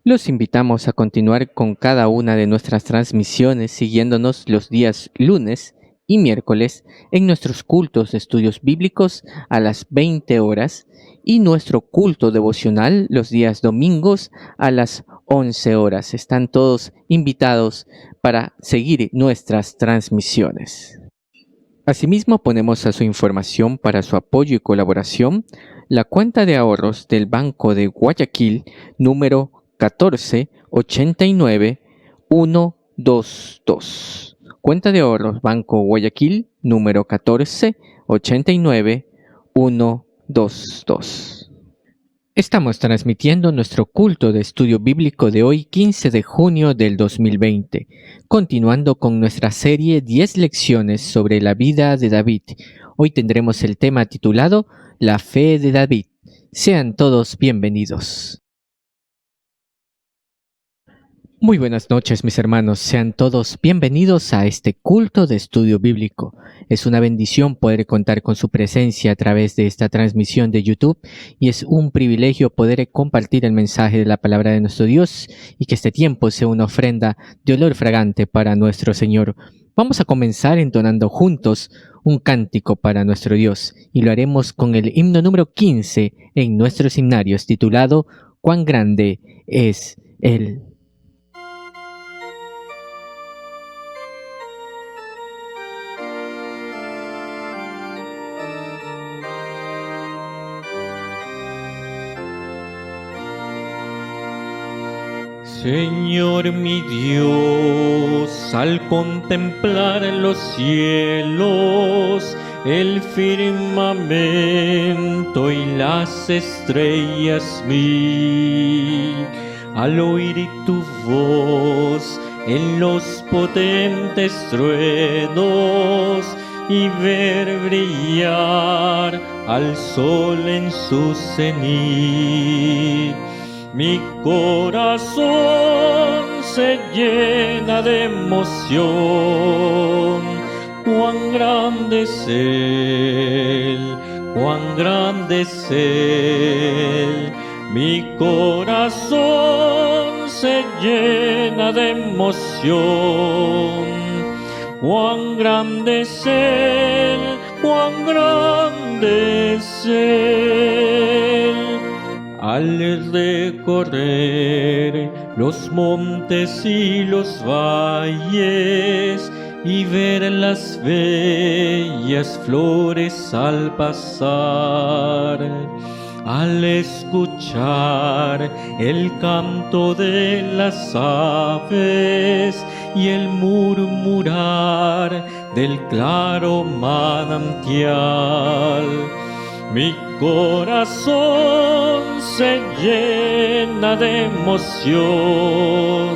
Los invitamos a continuar con cada una de nuestras transmisiones siguiéndonos los días lunes y miércoles en nuestros cultos de estudios bíblicos a las 20 horas y nuestro culto devocional los días domingos a las 11 horas. Están todos invitados para seguir nuestras transmisiones. Asimismo, ponemos a su información para su apoyo y colaboración la cuenta de ahorros del Banco de Guayaquil número 1489122. Cuenta de ahorros Banco Guayaquil número 1489122. Estamos transmitiendo nuestro culto de estudio bíblico de hoy, 15 de junio del 2020, continuando con nuestra serie 10 lecciones sobre la vida de David. Hoy tendremos el tema titulado La fe de David. Sean todos bienvenidos. Muy buenas noches, mis hermanos. Sean todos bienvenidos a este culto de estudio bíblico. Es una bendición poder contar con su presencia a través de esta transmisión de YouTube y es un privilegio poder compartir el mensaje de la palabra de nuestro Dios y que este tiempo sea una ofrenda de olor fragante para nuestro Señor. Vamos a comenzar entonando juntos un cántico para nuestro Dios y lo haremos con el himno número 15 en nuestros himnarios titulado «Cuán grande es Él». Señor mi Dios, al contemplar los cielos, el firmamento y las estrellas mil, al oír tu voz en los potentes truenos y ver brillar al sol en su cenit, mi corazón se llena de emoción. Cuán grande es Él, cuán grande es Él. Mi corazón se llena de emoción. Cuán grande es Él, cuán grande es Él. Al recorrer los montes y los valles y ver las bellas flores al pasar, al escuchar el canto de las aves y el murmurar del claro manantial, mi corazón se llena de emoción.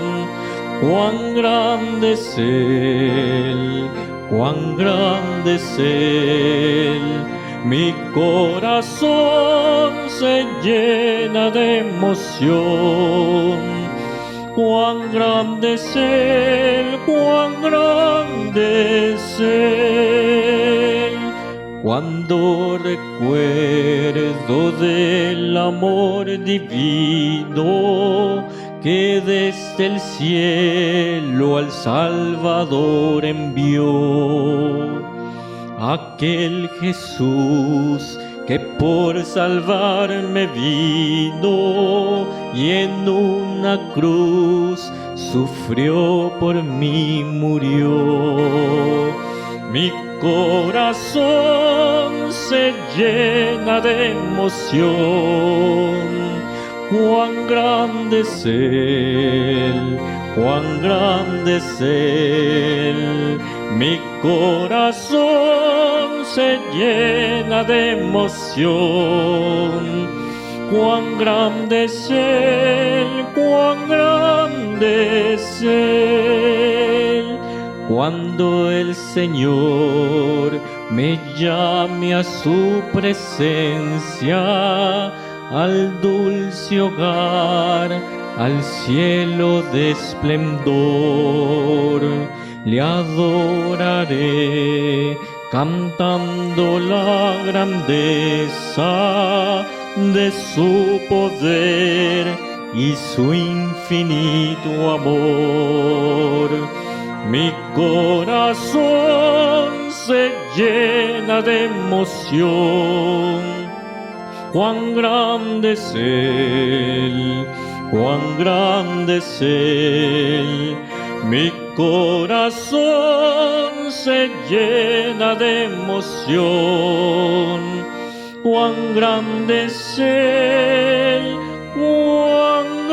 Cuán grande es Él, cuán grande es Él. Mi corazón se llena de emoción. Cuán grande es Él, cuán grande es Él. Cuando recuerdo del amor divino que desde el cielo al Salvador envió, aquel Jesús que por salvarme vino y en una cruz sufrió por mí, murió. Mi corazón se llena de emoción. Cuán grande es Él, cuán grande es Él. Mi corazón se llena de emoción. Cuán grande es Él, cuán grande es Él. Cuando el Señor me llame a su presencia, al dulce hogar, al cielo de esplendor, le adoraré cantando la grandeza de su poder y su infinito amor. Mi corazón se llena de emoción. Cuán grande es Él, cuán grande es Él. Mi corazón se llena de emoción. Cuán grande es Él, cuán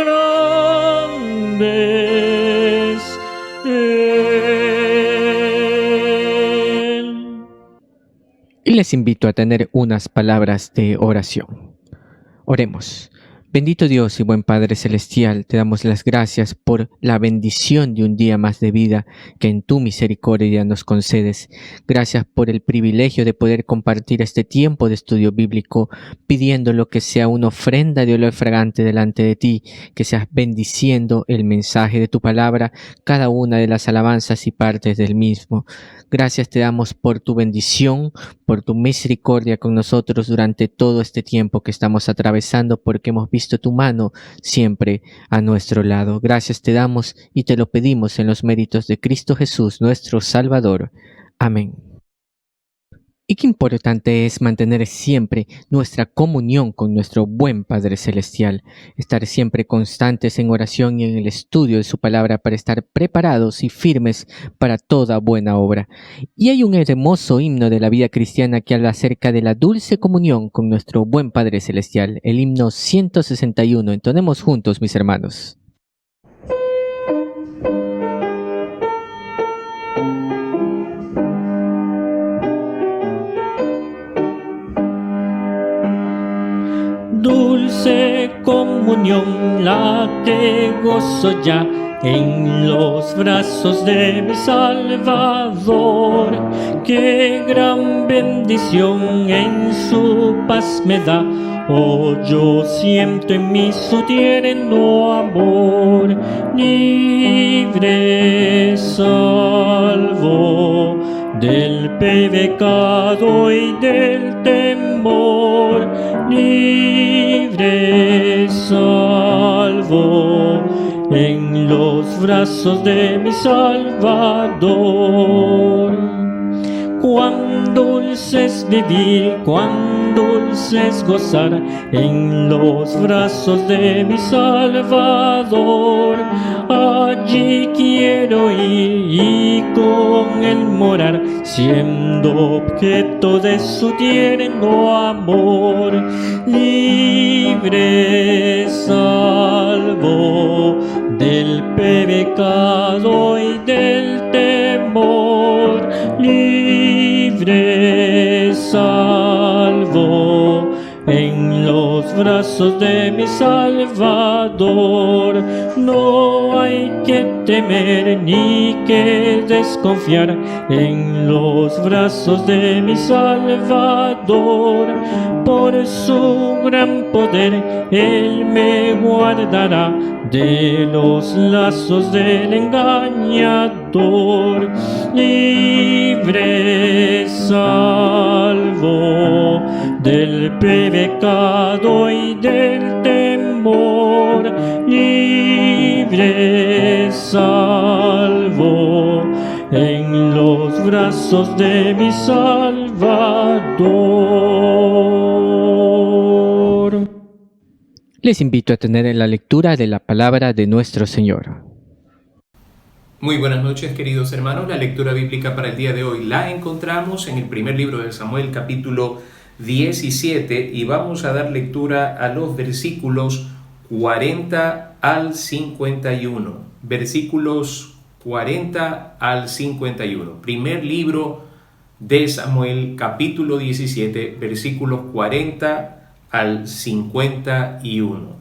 grande es Él. Y les invito a tener unas palabras de oración. Oremos. Bendito Dios y buen Padre Celestial, te damos las gracias por la bendición de un día más de vida que en tu misericordia nos concedes. Gracias por el privilegio de poder compartir este tiempo de estudio bíblico, pidiéndolo que sea una ofrenda de olor fragante delante de ti, que seas bendiciendo el mensaje de tu palabra, cada una de las alabanzas y partes del mismo. Gracias te damos por tu bendición, por tu misericordia con nosotros durante todo este tiempo que estamos atravesando, porque hemos visto tu mano siempre a nuestro lado. Gracias te damos y te lo pedimos en los méritos de Cristo Jesús, nuestro Salvador. Amén. Y qué importante es mantener siempre nuestra comunión con nuestro buen Padre Celestial, estar siempre constantes en oración y en el estudio de su palabra para estar preparados y firmes para toda buena obra. Y hay un hermoso himno de la vida cristiana que habla acerca de la dulce comunión con nuestro buen Padre Celestial, el himno 161. Entonemos juntos, mis hermanos. Dulce comunión la que gozo ya en los brazos de mi Salvador. Qué gran bendición en su paz me da. Oh, yo siento en mí su tierno amor. Libre, salvo del pecado y del temor. Libre, salvo en los brazos de mi Salvador. Cuán dulce es vivir, cuán dulce es gozar en los brazos de mi Salvador. Allí quiero ir y con él morar, siendo objeto de su tierno amor. Libre, salvo del pecado y del temor. Libre, salvo en los brazos de mi Salvador. No hay que temer ni que desconfiar en los brazos de mi Salvador. Por su gran poder Él me guardará de los lazos del engañador. Libre, salvo del pecado y del temor. Libre, salvo en los brazos de mi Salvador. Les invito a tener la lectura de la palabra de nuestro Señor. Muy buenas noches, queridos hermanos. La lectura bíblica para el día de hoy la encontramos en el primer libro de Samuel, capítulo 17, y vamos a dar lectura a los versículos 40 al 51. Versículos 40 al 51. Primer libro de Samuel, capítulo 17, versículos 40 al 51.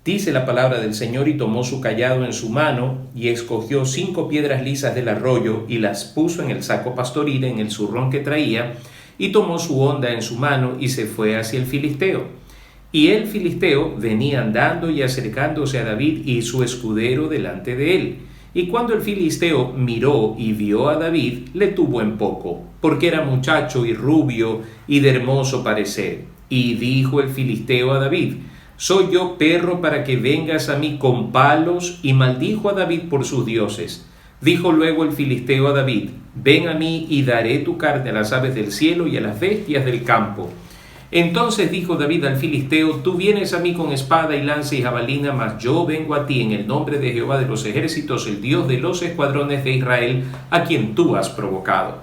Dice la palabra del Señor: y tomó su cayado en su mano, y escogió 5 piedras lisas del arroyo, y las puso en el saco pastoril, en el zurrón que traía, y tomó su honda en su mano, y se fue hacia el filisteo. Y el filisteo venía andando y acercándose a David y su escudero delante de él. Y cuando el filisteo miró y vio a David, le tuvo en poco, porque era muchacho y rubio y de hermoso parecer. Y dijo el filisteo a David: ¿Soy yo perro para que vengas a mí con palos? Y maldijo a David por sus dioses. Dijo luego el filisteo a David: ven a mí y daré tu carne a las aves del cielo y a las bestias del campo. Entonces dijo David al filisteo: tú vienes a mí con espada y lanza y jabalina, mas yo vengo a ti en el nombre de Jehová de los ejércitos, el Dios de los escuadrones de Israel, a quien tú has provocado.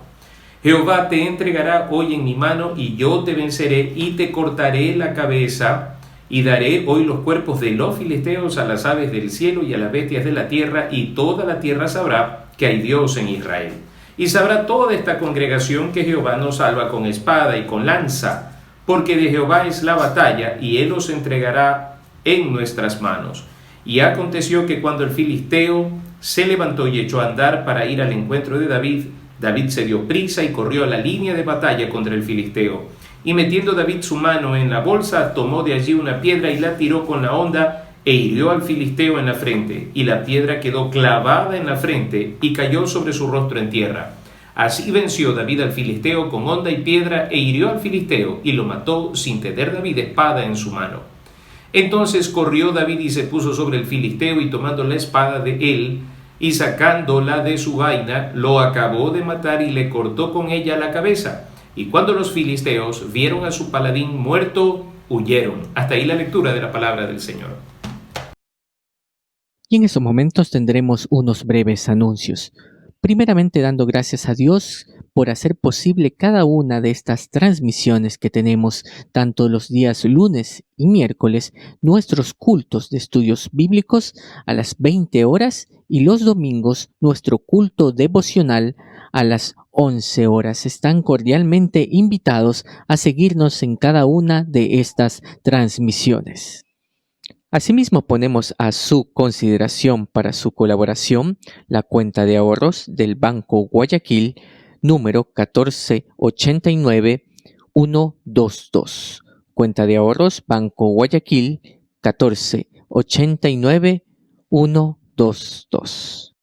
Jehová te entregará hoy en mi mano, y yo te venceré y te cortaré la cabeza, y daré hoy los cuerpos de los filisteos a las aves del cielo y a las bestias de la tierra, y toda la tierra sabrá que hay Dios en Israel. Y sabrá toda esta congregación que Jehová nos salva con espada y con lanza, porque de Jehová es la batalla, y él os entregará en nuestras manos. Y aconteció que cuando el filisteo se levantó y echó a andar para ir al encuentro de David, David se dio prisa y corrió a la línea de batalla contra el filisteo. Y metiendo David su mano en la bolsa, tomó de allí una piedra y la tiró con la honda, e hirió al filisteo en la frente, y la piedra quedó clavada en la frente, y cayó sobre su rostro en tierra. Así venció David al filisteo con honda y piedra, e hirió al filisteo, y lo mató sin tener David espada en su mano. Entonces corrió David y se puso sobre el filisteo, y tomando la espada de él, y sacándola de su vaina, lo acabó de matar y le cortó con ella la cabeza. Y cuando los filisteos vieron a su paladín muerto, huyeron. Hasta ahí la lectura de la palabra del Señor. Y en estos momentos tendremos unos breves anuncios. Primeramente dando gracias a Dios por hacer posible cada una de estas transmisiones que tenemos tanto los días lunes y miércoles, nuestros cultos de estudios bíblicos a las 20 horas y los domingos nuestro culto devocional a las 11 horas. Están cordialmente invitados a seguirnos en cada una de estas transmisiones. Asimismo, ponemos a su consideración para su colaboración la cuenta de ahorros del Banco Guayaquil, número 1489122. Cuenta de ahorros Banco Guayaquil 1489122.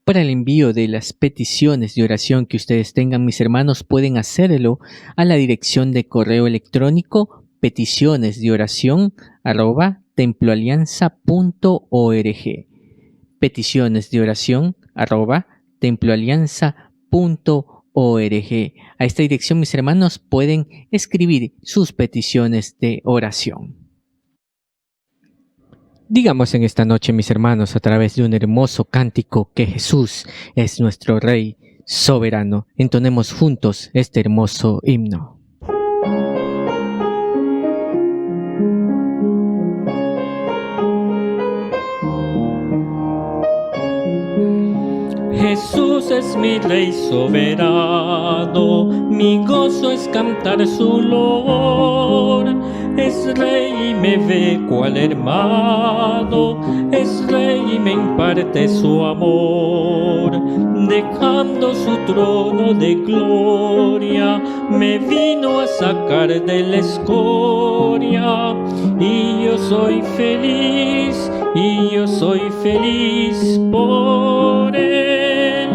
Para el envío de las peticiones de oración que ustedes tengan, mis hermanos, pueden hacerlo a la dirección de correo electrónico peticionesdeoración@temploalianza.org. peticionesdeoración@temploalianza.org. A esta dirección, mis hermanos, pueden escribir sus peticiones de oración. Digamos en esta noche, mis hermanos, a través de un hermoso cántico, que Jesús es nuestro Rey soberano. Entonemos juntos este hermoso himno. Jesús es mi Rey soberano, mi gozo es cantar su loor. Es Rey y me ve cual hermano, es Rey y me imparte su amor. Dejando su trono de gloria, me vino a sacar de la escoria. Y yo soy feliz, y yo soy feliz por él.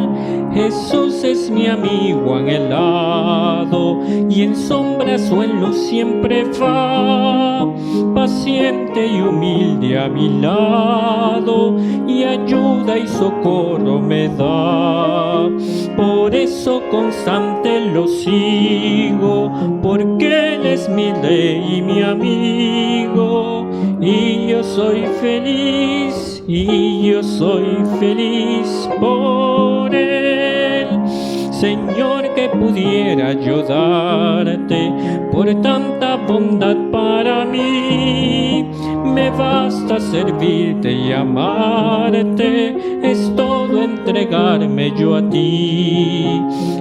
Jesús es mi amigo anhelado, y en sombras o en luz siempre va, paciente y humilde a mi lado, y ayuda y socorro me da. Por eso constante lo sigo, porque Él es mi Rey y mi amigo, y yo soy feliz, y yo soy feliz por Él. Señor, que pudiera yo darte por tanta bondad para mí. Me basta servirte y amarte, es todo entregarme yo a ti.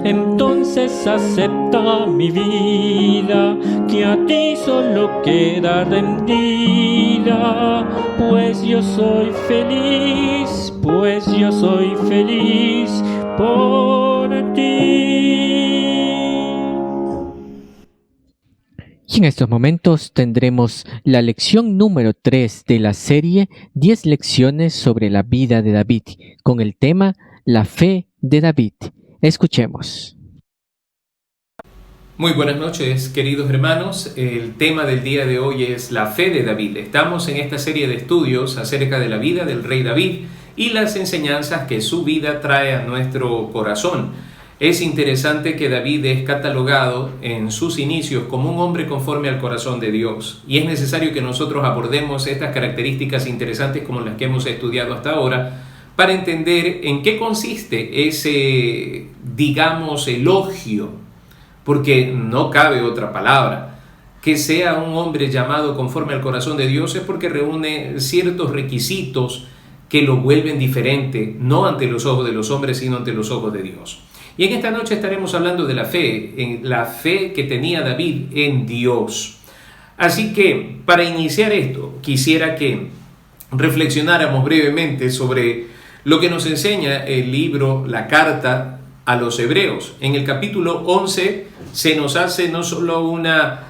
Entonces acepta mi vida, que a ti solo queda rendida. Pues yo soy feliz, pues yo soy feliz por ti. Y en estos momentos tendremos la lección número 3 de la serie 10 lecciones sobre la vida de David, con el tema La fe de David. Escuchemos. Muy buenas noches, queridos hermanos. El tema del día de hoy es la fe de David. Estamos en esta serie de estudios acerca de la vida del rey David y las enseñanzas que su vida trae a nuestro corazón. Es interesante que David es catalogado en sus inicios como un hombre conforme al corazón de Dios. Y es necesario que nosotros abordemos estas características interesantes como las que hemos estudiado hasta ahora para entender en qué consiste ese, elogio. Porque no cabe otra palabra. Que sea un hombre llamado conforme al corazón de Dios es porque reúne ciertos requisitos que lo vuelven diferente, no ante los ojos de los hombres, sino ante los ojos de Dios. Y en esta noche estaremos hablando de la fe que tenía David en Dios. Así que, para iniciar esto, quisiera que reflexionáramos brevemente sobre lo que nos enseña el libro, la carta a los Hebreos. En el capítulo 11 se nos hace no solo una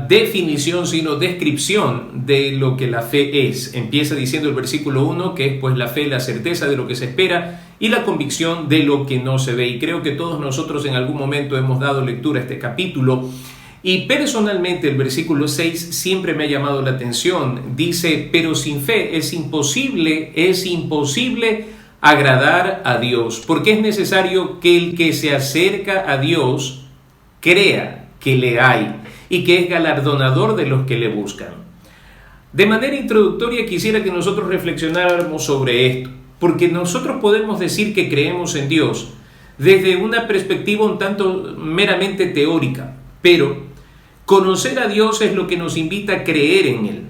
definición, sino descripción de lo que la fe es. Empieza diciendo el versículo 1 que es pues la fe, la certeza de lo que se espera y la convicción de lo que no se ve. Y creo que todos nosotros en algún momento hemos dado lectura a este capítulo. Y personalmente el versículo 6 siempre me ha llamado la atención. Dice, pero sin fe es imposible agradar a Dios, porque es necesario que el que se acerca a Dios crea que le hay y que es galardonador de los que le buscan. De manera introductoria quisiera que nosotros reflexionáramos sobre esto, porque nosotros podemos decir que creemos en Dios desde una perspectiva un tanto meramente teórica, pero conocer a Dios es lo que nos invita a creer en Él.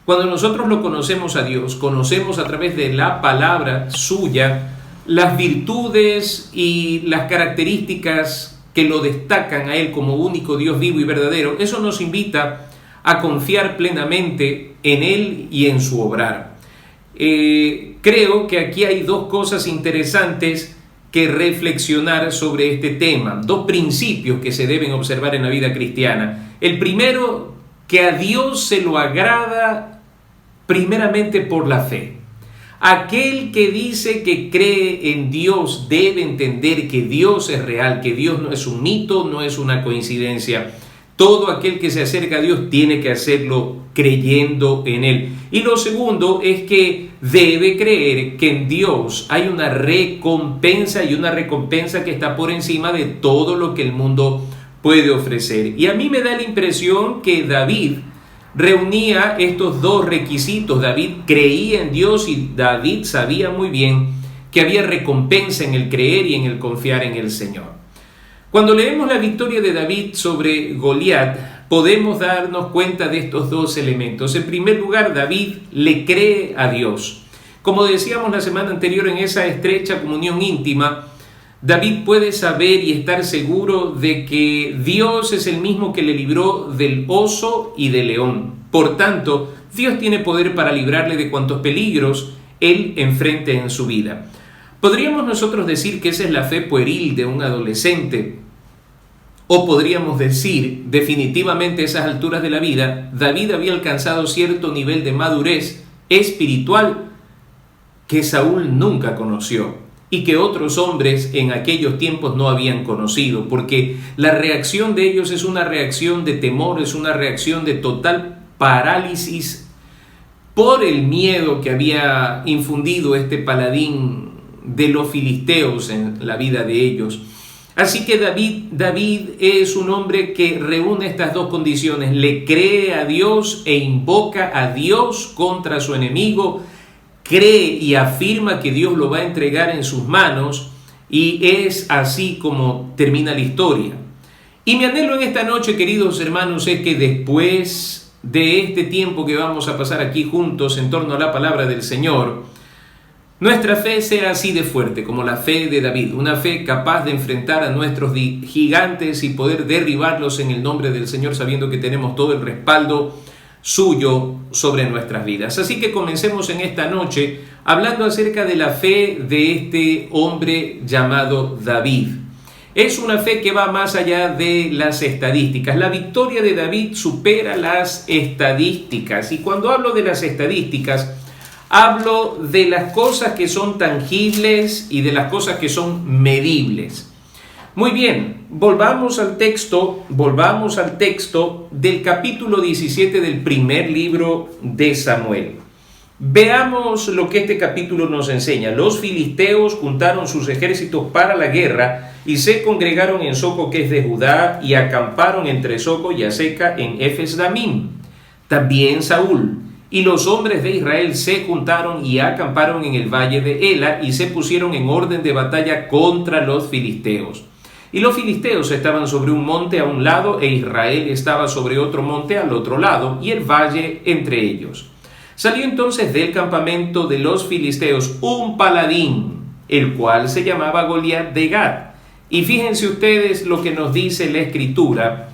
Cuando nosotros lo conocemos a Dios, conocemos a través de la palabra suya las virtudes y las características que lo destacan a Él como único Dios vivo y verdadero. Eso nos invita a confiar plenamente en Él y en su obrar. Creo que aquí hay dos cosas interesantes que reflexionar sobre este tema, dos principios que se deben observar en la vida cristiana. El primero, que a Dios se lo agrada primeramente por la fe. Aquel que dice que cree en Dios debe entender que Dios es real, que Dios no es un mito, no es una coincidencia. Todo aquel que se acerca a Dios tiene que hacerlo creyendo en Él. Y lo segundo es que debe creer que en Dios hay una recompensa y una recompensa que está por encima de todo lo que el mundo puede ofrecer. Y a mí me da la impresión que David reunía estos dos requisitos. David creía en Dios y David sabía muy bien que había recompensa en el creer y en el confiar en el Señor. Cuando leemos la victoria de David sobre Goliat, podemos darnos cuenta de estos dos elementos. En primer lugar, David le cree a Dios. Como decíamos la semana anterior, en esa estrecha comunión íntima, David puede saber y estar seguro de que Dios es el mismo que le libró del oso y del león. Por tanto, Dios tiene poder para librarle de cuantos peligros él enfrente en su vida. Podríamos nosotros decir que esa es la fe pueril de un adolescente, o podríamos decir, definitivamente a esas alturas de la vida, David había alcanzado cierto nivel de madurez espiritual que Saúl nunca conoció y que otros hombres en aquellos tiempos no habían conocido, porque la reacción de ellos es una reacción de temor, es una reacción de total parálisis por el miedo que había infundido este paladín de los filisteos en la vida de ellos. Así que David es un hombre que reúne estas dos condiciones: le cree a Dios e invoca a Dios contra su enemigo, cree y afirma que Dios lo va a entregar en sus manos, y es así como termina la historia. Y mi anhelo en esta noche, queridos hermanos, es que después de este tiempo que vamos a pasar aquí juntos en torno a la palabra del Señor, nuestra fe sea así de fuerte como la fe de David, una fe capaz de enfrentar a nuestros gigantes y poder derribarlos en el nombre del Señor, sabiendo que tenemos todo el respaldo suyo sobre nuestras vidas. Así que comencemos en esta noche hablando acerca de la fe de este hombre llamado David. Es una fe que va más allá de las estadísticas. La victoria de David supera las estadísticas. Y cuando hablo de las estadísticas, hablo de las cosas que son tangibles y de las cosas que son medibles. Muy bien, volvamos al texto del capítulo 17 del primer libro de Samuel. Veamos lo que este capítulo nos enseña. Los filisteos juntaron sus ejércitos para la guerra y se congregaron en Soco, que es de Judá, y acamparon entre Soco y Aseca en Efes-Damim. También Saúl y los hombres de Israel se juntaron y acamparon en el valle de Ela y se pusieron en orden de batalla contra los filisteos. Y los filisteos estaban sobre un monte a un lado e Israel estaba sobre otro monte al otro lado y el valle entre ellos. Salió entonces del campamento de los filisteos un paladín, el cual se llamaba Goliat de Gat. Y fíjense ustedes lo que nos dice la escritura,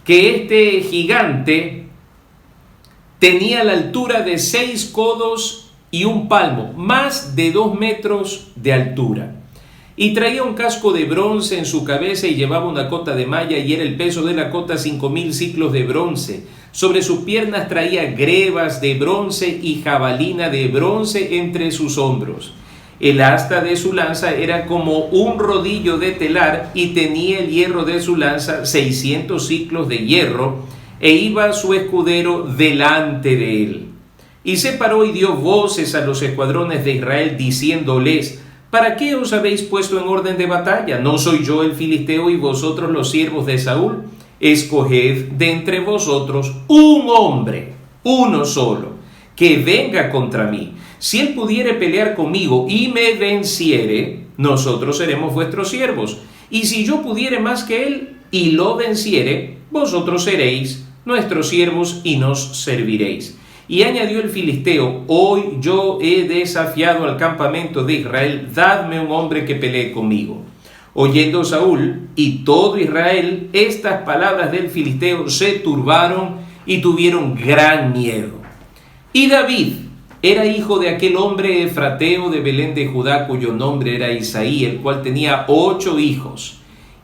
que este gigante tenía la altura de 6 codos y un palmo, más de 2 metros de altura. Y traía un casco de bronce en su cabeza y llevaba una cota de malla, y era el peso de la cota 5,000 siclos de bronce. Sobre sus piernas traía grebas de bronce y jabalina de bronce entre sus hombros. El asta de su lanza era como un rodillo de telar y tenía el hierro de su lanza 600 siclos de hierro, e iba su escudero delante de él. Y se paró y dio voces a los escuadrones de Israel diciéndoles: ¿Para qué os habéis puesto en orden de batalla? ¿No soy yo el filisteo y vosotros los siervos de Saúl? Escoged de entre vosotros un hombre, uno solo, que venga contra mí. Si él pudiere pelear conmigo y me venciere, nosotros seremos vuestros siervos. Y si yo pudiere más que él y lo venciere, vosotros seréis nuestros siervos y nos serviréis. Y añadió el filisteo: hoy yo he desafiado al campamento de Israel, dadme un hombre que pelee conmigo. Oyendo Saúl y todo Israel estas palabras del filisteo, se turbaron y tuvieron gran miedo. Y David era hijo de aquel hombre efrateo de Belén de Judá, cuyo nombre era Isaí, el cual tenía 8 hijos.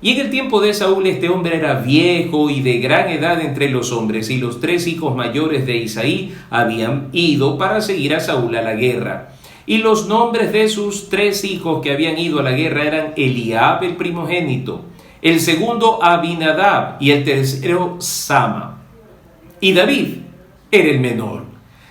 Y en el tiempo de Saúl este hombre era viejo y de gran edad entre los hombres, y los 3 hijos mayores de Isaí habían ido para seguir a Saúl a la guerra. Y los nombres de sus 3 hijos que habían ido a la guerra eran Eliab el primogénito, el segundo Abinadab y el tercero Sama. Y David era el menor.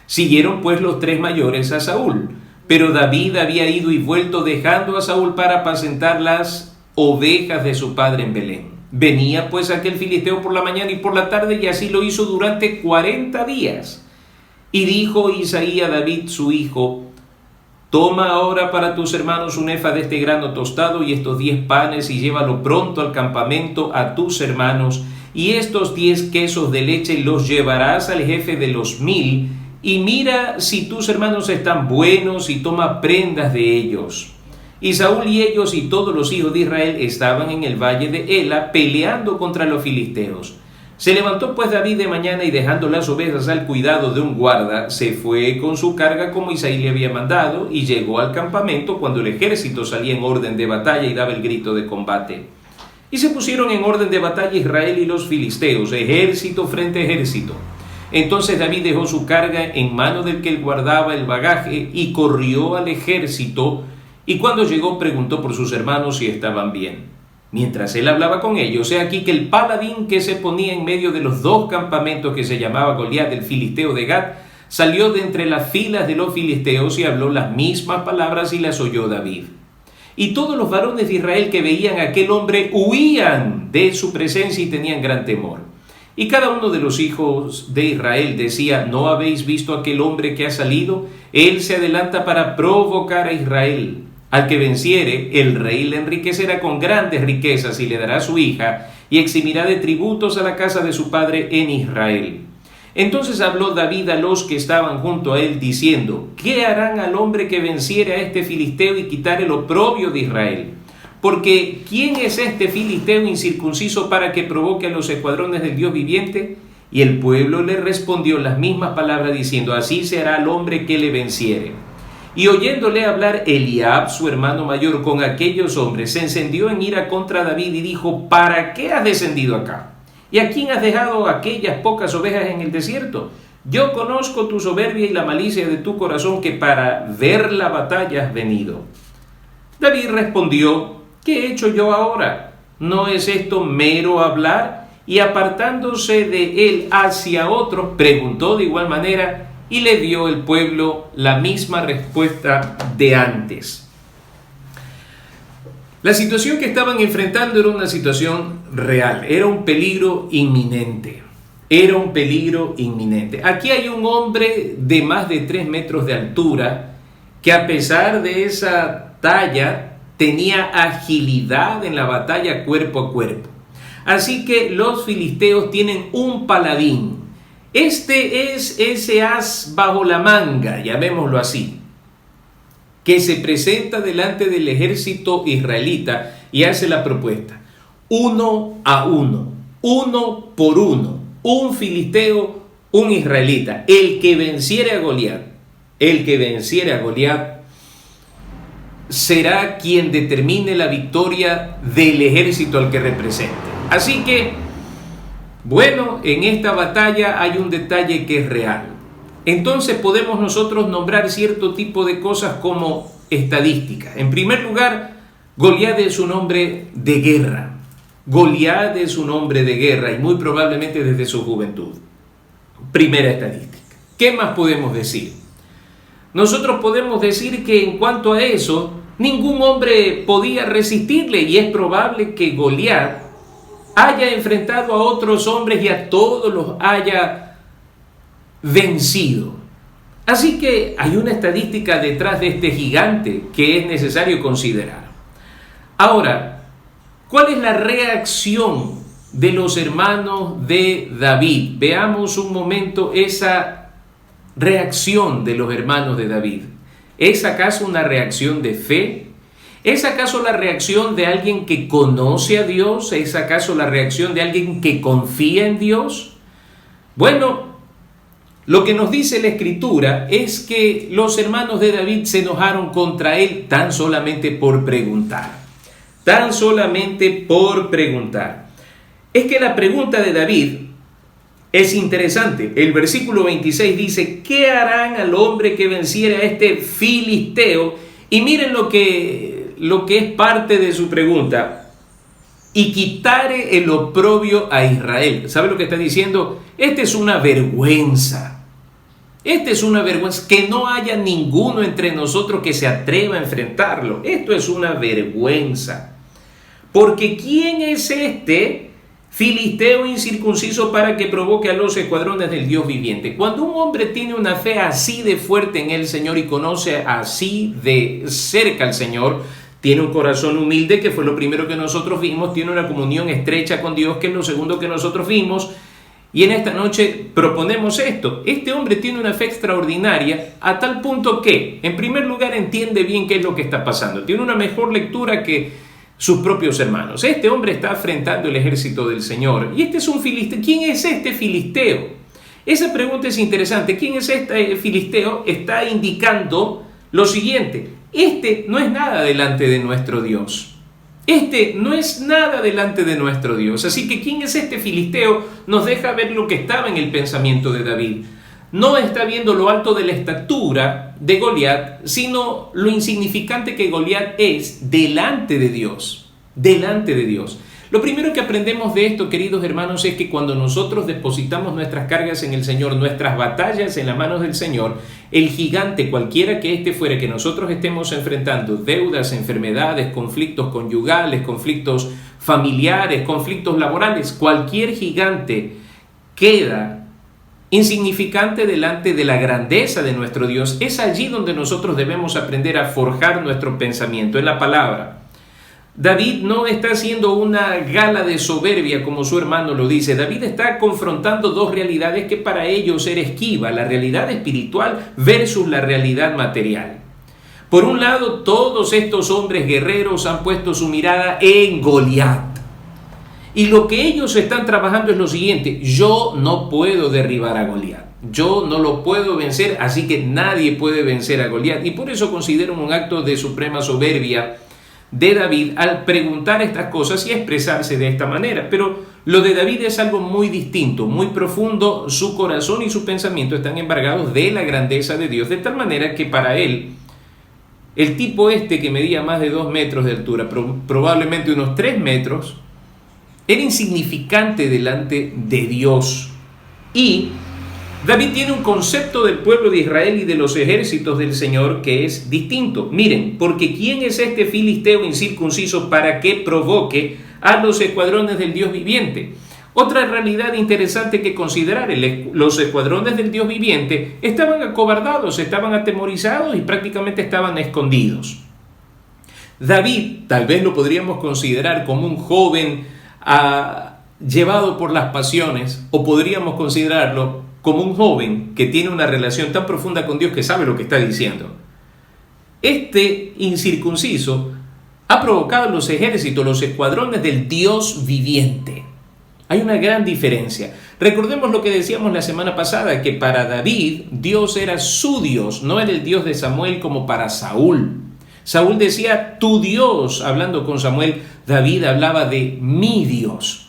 Siguieron pues los 3 mayores a Saúl, pero David había ido y vuelto dejando a Saúl para apacentar las ovejas de su padre en Belén. Venía pues aquel filisteo por la mañana y por la tarde, y así lo hizo durante 40 días. Y dijo Isaí a David su hijo: toma ahora para tus hermanos un efa de este grano tostado y estos 10 panes, y llévalo pronto al campamento a tus hermanos, y estos 10 quesos de leche los llevarás al jefe de los 1000, y mira si tus hermanos están buenos, y toma prendas de ellos. Y Saúl y ellos y todos los hijos de Israel estaban en el valle de Ela peleando contra los filisteos. Se levantó pues David de mañana, y dejando las ovejas al cuidado de un guarda, se fue con su carga como Isaí le había mandado, y llegó al campamento cuando el ejército salía en orden de batalla y daba el grito de combate. Y se pusieron en orden de batalla Israel y los filisteos, ejército frente a ejército. Entonces David dejó su carga en mano del que guardaba el bagaje y corrió al ejército, y cuando llegó preguntó por sus hermanos si estaban bien. Mientras él hablaba con ellos, he aquí que el paladín que se ponía en medio de los 2 campamentos, que se llamaba Goliat el filisteo de Gat, salió de entre las filas de los filisteos y habló las mismas palabras, y las oyó David. Y todos los varones de Israel que veían a aquel hombre huían de su presencia y tenían gran temor. Y cada uno de los hijos de Israel decía: ¿no habéis visto aquel hombre que ha salido? Él se adelanta para provocar a Israel. Al que venciere, el rey le enriquecerá con grandes riquezas y le dará su hija, y eximirá de tributos a la casa de su padre en Israel. Entonces habló David a los que estaban junto a él, diciendo: ¿qué harán al hombre que venciere a este filisteo y quitare el oprobio de Israel? Porque ¿quién es este filisteo incircunciso para que provoque a los escuadrones del Dios viviente? Y el pueblo le respondió las mismas palabras, diciendo: así se hará al hombre que le venciere. Y oyéndole hablar Eliab, su hermano mayor, con aquellos hombres, se encendió en ira contra David y dijo: ¿para qué has descendido acá? ¿Y a quién has dejado aquellas pocas ovejas en el desierto? Yo conozco tu soberbia y la malicia de tu corazón, que para ver la batalla has venido. David respondió: ¿qué he hecho yo ahora? ¿No es esto mero hablar? Y apartándose de él hacia otros, preguntó de igual manera, y le dio el pueblo la misma respuesta de antes. La situación que estaban enfrentando era una situación real, era un peligro inminente. Era un peligro inminente. Aquí hay un hombre de más de 3 metros de altura que, a pesar de esa talla, tenía agilidad en la batalla cuerpo a cuerpo. Así que los filisteos tienen un paladín. Este es ese as bajo la manga, llamémoslo así, que se presenta delante del ejército israelita y hace la propuesta: 1 a 1, 1 por 1, un filisteo, un israelita. El que venciere a Goliat, será quien determine la victoria del ejército al que represente. Así que, bueno, en esta batalla hay un detalle que es real. Entonces podemos nosotros nombrar cierto tipo de cosas como estadísticas. En primer lugar, Goliat es un hombre de guerra. Goliat es un hombre de guerra y muy probablemente desde su juventud. Primera estadística. ¿Qué más podemos decir? Nosotros podemos decir que en cuanto a eso, ningún hombre podía resistirle, y es probable que Goliat haya enfrentado a otros hombres y a todos los haya vencido. Así que hay una estadística detrás de este gigante que es necesario considerar. Ahora, ¿cuál es la reacción de los hermanos de David? Veamos un momento esa reacción de los hermanos de David. ¿Es acaso una reacción de fe? ¿Es acaso la reacción de alguien que conoce a Dios? ¿Es acaso la reacción de alguien que confía en Dios? Bueno, lo que nos dice la Escritura es que los hermanos de David se enojaron contra él tan solamente por preguntar. Tan solamente por preguntar. Es que la pregunta de David es interesante. El versículo 26 dice: ¿qué harán al hombre que venciere a este filisteo? Y miren lo que es parte de su pregunta: y quitare el oprobio a Israel. ¿Sabe lo que está diciendo? Esta es una vergüenza. Esta es una vergüenza, que no haya ninguno entre nosotros que se atreva a enfrentarlo. Esto es una vergüenza. Porque ¿quién es este filisteo incircunciso para que provoque a los escuadrones del Dios viviente? Cuando un hombre tiene una fe así de fuerte en el Señor y conoce así de cerca al Señor, tiene un corazón humilde, que fue lo primero que nosotros vimos, tiene una comunión estrecha con Dios, que es lo segundo que nosotros vimos, y en esta noche proponemos esto. Este hombre tiene una fe extraordinaria a tal punto que, en primer lugar, entiende bien qué es lo que está pasando, tiene una mejor lectura que sus propios hermanos. Este hombre está enfrentando el ejército del Señor, y este es un filisteo. ¿Quién es este filisteo? Esa pregunta es interesante. ¿Quién es este filisteo? Está indicando lo siguiente: este no es nada delante de nuestro Dios. Este no es nada delante de nuestro Dios. Así que ¿quién es este filisteo? Nos deja ver lo que estaba en el pensamiento de David. No está viendo lo alto de la estatura de Goliat, sino lo insignificante que Goliat es delante de Dios. Delante de Dios. Lo primero que aprendemos de esto, queridos hermanos, es que cuando nosotros depositamos nuestras cargas en el Señor, nuestras batallas en las manos del Señor, el gigante, cualquiera que éste fuere, que nosotros estemos enfrentando, deudas, enfermedades, conflictos conyugales, conflictos familiares, conflictos laborales, cualquier gigante queda insignificante delante de la grandeza de nuestro Dios. Es allí donde nosotros debemos aprender a forjar nuestro pensamiento, en la palabra. David no está haciendo una gala de soberbia como su hermano lo dice. David está confrontando dos realidades que para ellos era esquiva: la realidad espiritual versus la realidad material. Por un lado, todos estos hombres guerreros han puesto su mirada en Goliat. Y lo que ellos están trabajando es lo siguiente: yo no puedo derribar a Goliat. Yo no lo puedo vencer, así que nadie puede vencer a Goliat. Y por eso considero un acto de suprema soberbia de David al preguntar estas cosas y expresarse de esta manera. Pero lo de David es algo muy distinto, muy profundo. Su corazón y su pensamiento están embargados de la grandeza de Dios, de tal manera que para él, el tipo este que medía más de 2 metros de altura, probablemente unos 3 metros, era insignificante delante de Dios. Y David tiene un concepto del pueblo de Israel y de los ejércitos del Señor que es distinto. Miren, porque ¿quién es este filisteo incircunciso para que provoque a los escuadrones del Dios viviente? Otra realidad interesante que considerar: los escuadrones del Dios viviente estaban acobardados, estaban atemorizados y prácticamente estaban escondidos. David tal vez lo podríamos considerar como un joven llevado por las pasiones, o podríamos considerarlo como un joven que tiene una relación tan profunda con Dios que sabe lo que está diciendo. Este incircunciso ha provocado los ejércitos, los escuadrones del Dios viviente. Hay una gran diferencia. Recordemos lo que decíamos la semana pasada, que para David Dios era su Dios, no era el Dios de Samuel como para Saúl. Saúl decía tu Dios, hablando con Samuel. David hablaba de mi Dios.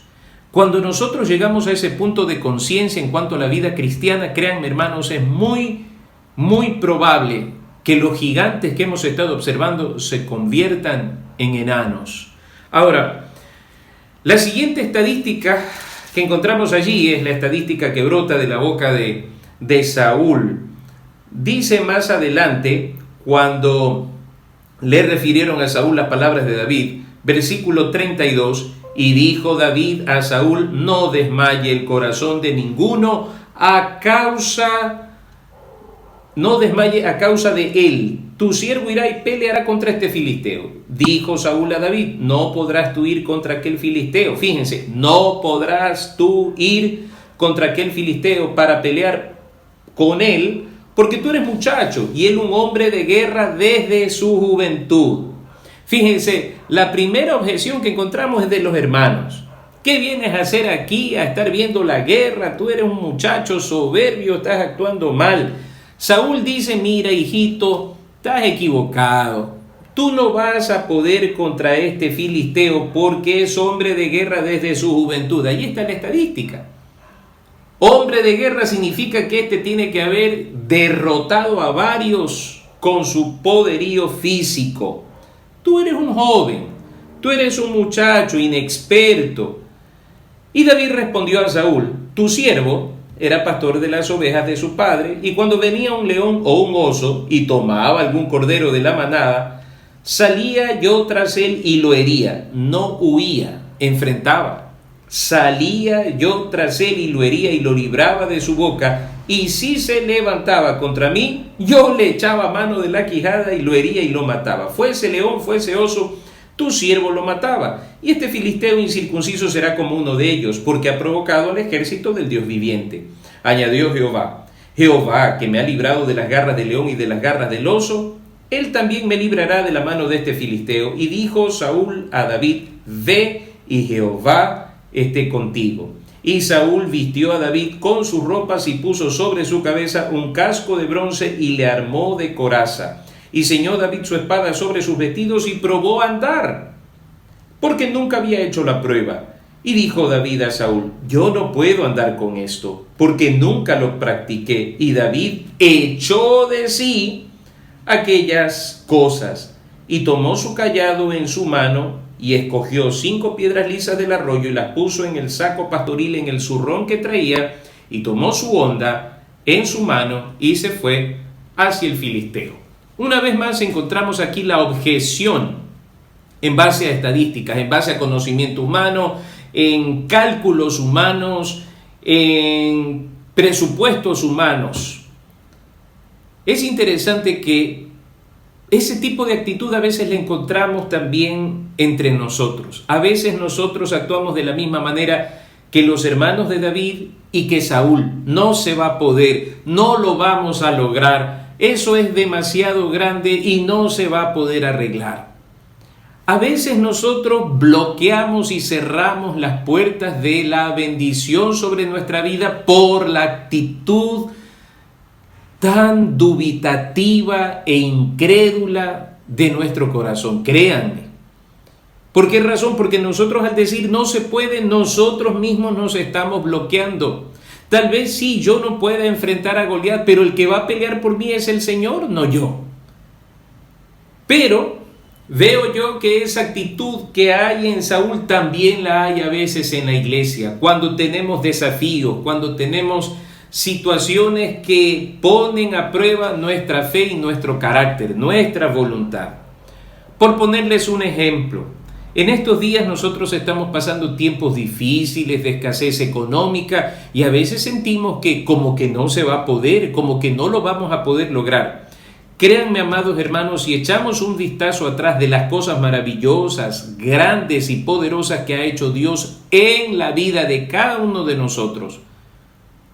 Cuando nosotros llegamos a ese punto de conciencia en cuanto a la vida cristiana, créanme hermanos, es muy probable que los gigantes que hemos estado observando se conviertan en enanos. Ahora, la siguiente estadística que encontramos allí es la estadística que brota de la boca de Saúl. Dice más adelante, cuando le refirieron a Saúl las palabras de David, versículo 32, y dijo David a Saúl: no desmaye el corazón de ninguno no desmaye a causa de él. Tu siervo irá y peleará contra este filisteo. Dijo Saúl a David: no podrás tú ir contra aquel filisteo. Fíjense, no podrás tú ir contra aquel filisteo para pelear con él, porque tú eres muchacho y él un hombre de guerra desde su juventud. Fíjense, la primera objeción que encontramos es de los hermanos. ¿Qué vienes a hacer aquí, a estar viendo la guerra? Tú eres un muchacho soberbio, estás actuando mal. Saúl dice: mira, hijito, estás equivocado. Tú no vas a poder contra este filisteo porque es hombre de guerra desde su juventud. Ahí está la estadística. Hombre de guerra significa que este tiene que haber derrotado a varios con su poderío físico. Tú eres un joven, tú eres un muchacho inexperto. Y David respondió a Saúl: tu siervo era pastor de las ovejas de su padre, y cuando venía un león o un oso y tomaba algún cordero de la manada, salía yo tras él y lo hería. No huía, enfrentaba. Salía yo tras él y lo hería y lo libraba de su boca, y si se levantaba contra mí, yo le echaba mano de la quijada y lo hería y lo mataba. Fuese león, fuese oso, tu siervo lo mataba. Y este filisteo incircunciso será como uno de ellos, porque ha provocado al ejército del Dios viviente. Añadió Jehová: Jehová, que me ha librado de las garras del león y de las garras del oso, él también me librará de la mano de este filisteo. Y dijo Saúl a David: ve, y Jehová esté contigo. Y Saúl vistió a David con sus ropas y puso sobre su cabeza un casco de bronce y le armó de coraza. Y ceñó David su espada sobre sus vestidos y probó a andar, porque nunca había hecho la prueba. Y dijo David a Saúl: yo no puedo andar con esto, porque nunca lo practiqué. Y David echó de sí aquellas cosas, y tomó su cayado en su mano, y escogió 5 piedras lisas del arroyo, y las puso en el saco pastoril, en el zurrón que traía, y tomó su honda en su mano, y se fue hacia el filisteo. Una vez más encontramos aquí la objeción en base a estadísticas, en base a conocimiento humano, en cálculos humanos, en presupuestos humanos. Es interesante que ese tipo de actitud a veces la encontramos también entre nosotros. A veces nosotros actuamos de la misma manera que los hermanos de David y que Saúl. No se va a poder, no lo vamos a lograr. Eso es demasiado grande y no se va a poder arreglar. A veces nosotros bloqueamos y cerramos las puertas de la bendición sobre nuestra vida por la actitud tan dubitativa e incrédula de nuestro corazón. Créanme. ¿Por qué razón? Porque nosotros al decir no se puede, nosotros mismos nos estamos bloqueando. Tal vez sí, yo no pueda enfrentar a Goliat, pero el que va a pelear por mí es el Señor, no yo. Pero Veo yo que esa actitud que hay en Saúl también la hay a veces en la iglesia, cuando tenemos desafíos, cuando tenemos situaciones que ponen a prueba nuestra fe y nuestro carácter, nuestra voluntad. Por ponerles un ejemplo, en estos días nosotros estamos pasando tiempos difíciles de escasez económica y a veces sentimos que como que no se va a poder, como que no lo vamos a poder lograr. Créanme, amados hermanos, si echamos un vistazo atrás de las cosas maravillosas, grandes y poderosas que ha hecho Dios en la vida de cada uno de nosotros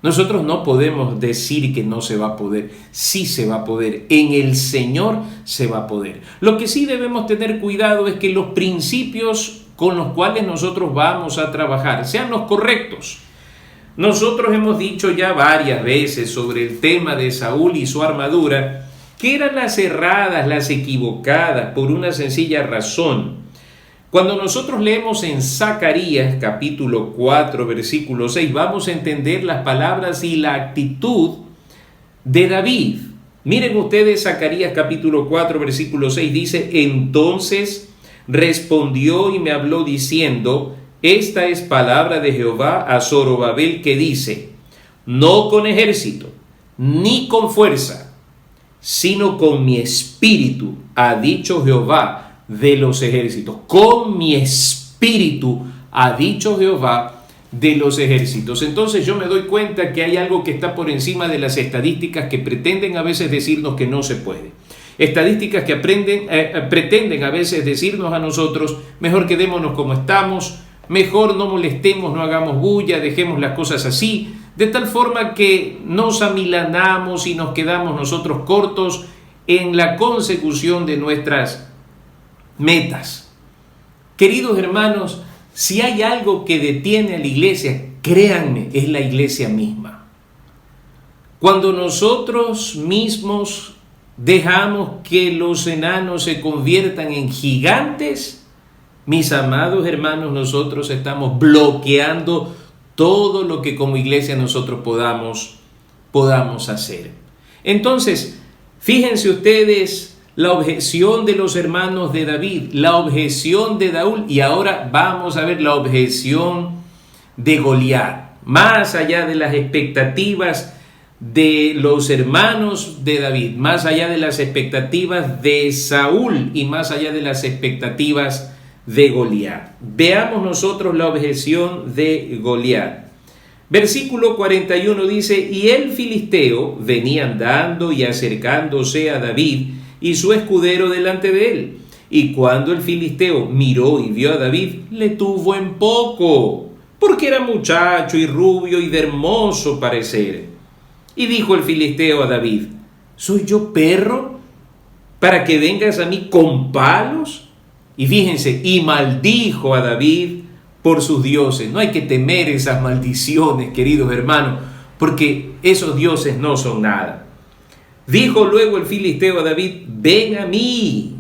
no podemos decir que no se va a poder. Sí se va a poder. En el Señor se va a poder. Lo que sí debemos tener cuidado es que los principios con los cuales nosotros vamos a trabajar sean los correctos. Nosotros hemos dicho ya varias veces sobre el tema de Saúl y su armadura, que eran las erradas, las equivocadas, por una sencilla razón. Cuando nosotros leemos en Zacarías capítulo 4, versículo 6, vamos a entender las palabras y la actitud de David. Miren ustedes, Zacarías capítulo 4, versículo 6 dice: entonces respondió y me habló diciendo, esta es palabra de Jehová a Zorobabel que dice, no con ejército, ni con fuerza, sino con mi espíritu, ha dicho Jehová de los ejércitos. Con mi espíritu, ha dicho Jehová de los ejércitos. Entonces yo me doy cuenta que hay algo que está por encima de las estadísticas que pretenden a veces decirnos que no se puede. Estadísticas que pretenden a veces decirnos a nosotros, mejor quedémonos como estamos, mejor no molestemos, no hagamos bulla, dejemos las cosas así, de tal forma que nos amilanamos y nos quedamos nosotros cortos en la consecución de nuestras metas. Queridos hermanos, si hay algo que detiene a la iglesia, créanme, es la iglesia misma. Cuando nosotros mismos dejamos que los enanos se conviertan en gigantes, mis amados hermanos, nosotros estamos bloqueando todo lo que como iglesia nosotros podamos hacer. Entonces, fíjense ustedes la objeción de los hermanos de David, la objeción de Saúl, y ahora vamos a ver la objeción de Goliat. Más allá de las expectativas de los hermanos de David, más allá de las expectativas de Saúl y más allá de las expectativas de Goliat. Veamos nosotros la objeción de Goliat. Versículo 41 dice, y el filisteo venía andando y acercándose a David y su escudero delante de él. Y cuando el filisteo miró y vio a David, le tuvo en poco, porque era muchacho y rubio y de hermoso parecer. Y dijo el filisteo a David, ¿soy yo perro para que vengas a mí con palos? Y fíjense, y maldijo a David por sus dioses. No hay que temer esas maldiciones, queridos hermanos, porque esos dioses no son nada. Dijo luego el filisteo a David, ven a mí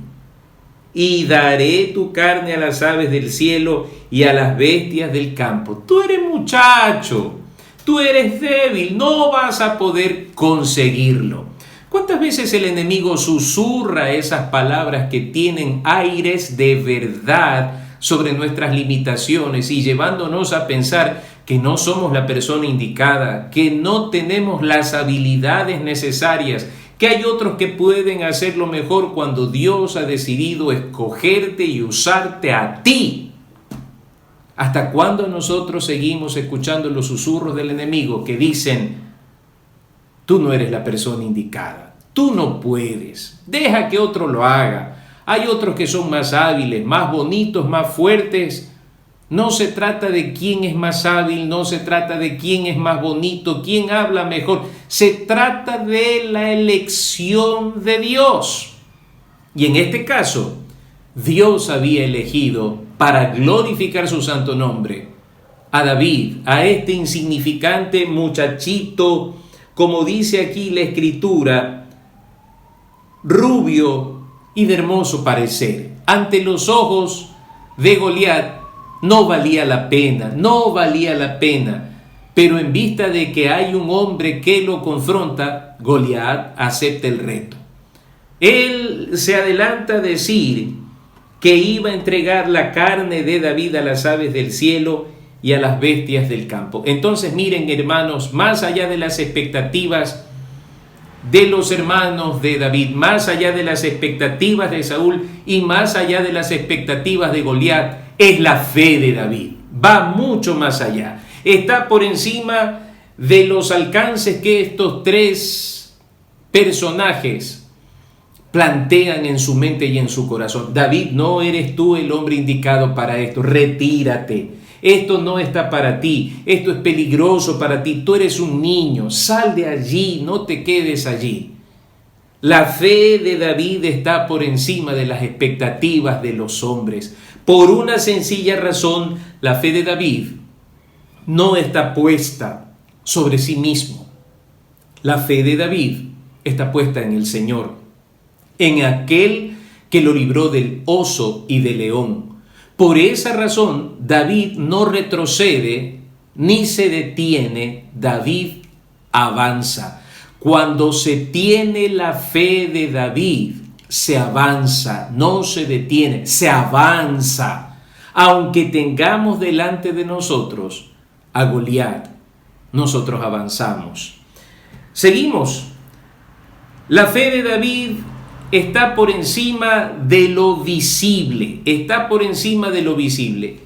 y daré tu carne a las aves del cielo y a las bestias del campo. Tú eres muchacho, tú eres débil, no vas a poder conseguirlo. ¿Cuántas veces el enemigo susurra esas palabras que tienen aires de verdad sobre nuestras limitaciones y llevándonos a pensar que no somos la persona indicada, que no tenemos las habilidades necesarias, que hay otros que pueden hacerlo mejor cuando Dios ha decidido escogerte y usarte a ti? ¿Hasta cuándo nosotros seguimos escuchando los susurros del enemigo que dicen, tú no eres la persona indicada, tú no puedes, deja que otro lo haga? Hay otros que son más hábiles, más bonitos, más fuertes. No se trata de quién es más hábil, no se trata de quién es más bonito, quién habla mejor. Se trata de la elección de Dios. Y en este caso, Dios había elegido para glorificar su santo nombre a David, a este insignificante muchachito, como dice aquí la Escritura, rubio y de hermoso parecer. Ante los ojos de Goliat no valía la pena, pero en vista de que hay un hombre que lo confronta, Goliat acepta el reto. Él se adelanta a decir que iba a entregar la carne de David a las aves del cielo y a las bestias del campo. Entonces miren, hermanos, más allá de las expectativas de los hermanos de David, más allá de las expectativas de Saúl y más allá de las expectativas de Goliat, es la fe de David. Va mucho más allá. Está por encima de los alcances que estos tres personajes plantean en su mente y en su corazón. David, no eres tú el hombre indicado para esto. Retírate. Esto no está para ti. Esto es peligroso para ti. Tú eres un niño. Sal de allí. No te quedes allí. La fe de David está por encima de las expectativas de los hombres. Por una sencilla razón, la fe de David no está puesta sobre sí mismo. La fe de David está puesta en el Señor, en aquel que lo libró del oso y del león. Por esa razón, David no retrocede ni se detiene. David avanza. Cuando se tiene la fe de David, se avanza, no se detiene, se avanza. Aunque tengamos delante de nosotros a Goliat, nosotros avanzamos. Seguimos. La fe de David está por encima de lo visible, está por encima de lo visible.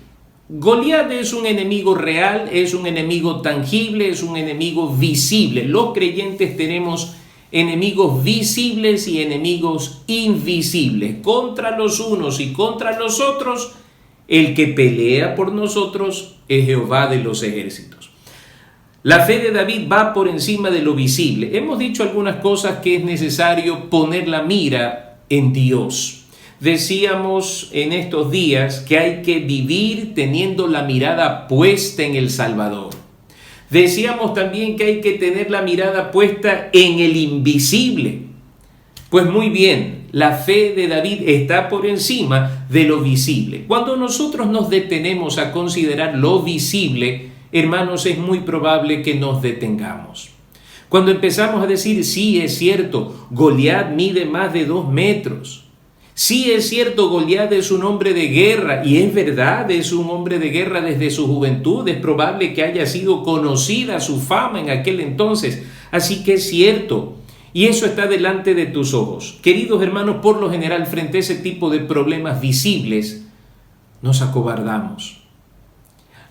Goliat es un enemigo real, es un enemigo tangible, es un enemigo visible. Los creyentes tenemos enemigos visibles y enemigos invisibles. Contra los unos y contra los otros, el que pelea por nosotros es Jehová de los ejércitos. La fe de David va por encima de lo visible. Hemos dicho algunas cosas que es necesario poner la mira en Dios. Decíamos en estos días que hay que vivir teniendo la mirada puesta en el Salvador. Decíamos también que hay que tener la mirada puesta en el invisible. Pues muy bien, la fe de David está por encima de lo visible. Cuando nosotros nos detenemos a considerar lo visible, hermanos, es muy probable que nos detengamos. Cuando empezamos a decir, sí, es cierto, Goliat mide más de 2 metros. Sí, es cierto, Goliat es un hombre de guerra, y es verdad, es un hombre de guerra desde su juventud. Es probable que haya sido conocida su fama en aquel entonces. Así que es cierto, y eso está delante de tus ojos. Queridos hermanos, por lo general, frente a ese tipo de problemas visibles, nos acobardamos.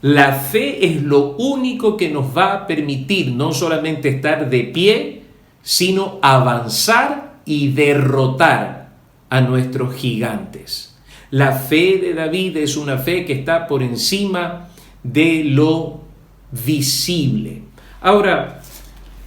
La fe es lo único que nos va a permitir no solamente estar de pie, sino avanzar y derrotar a nuestros gigantes. La fe de David es una fe que está por encima de lo visible. Ahora,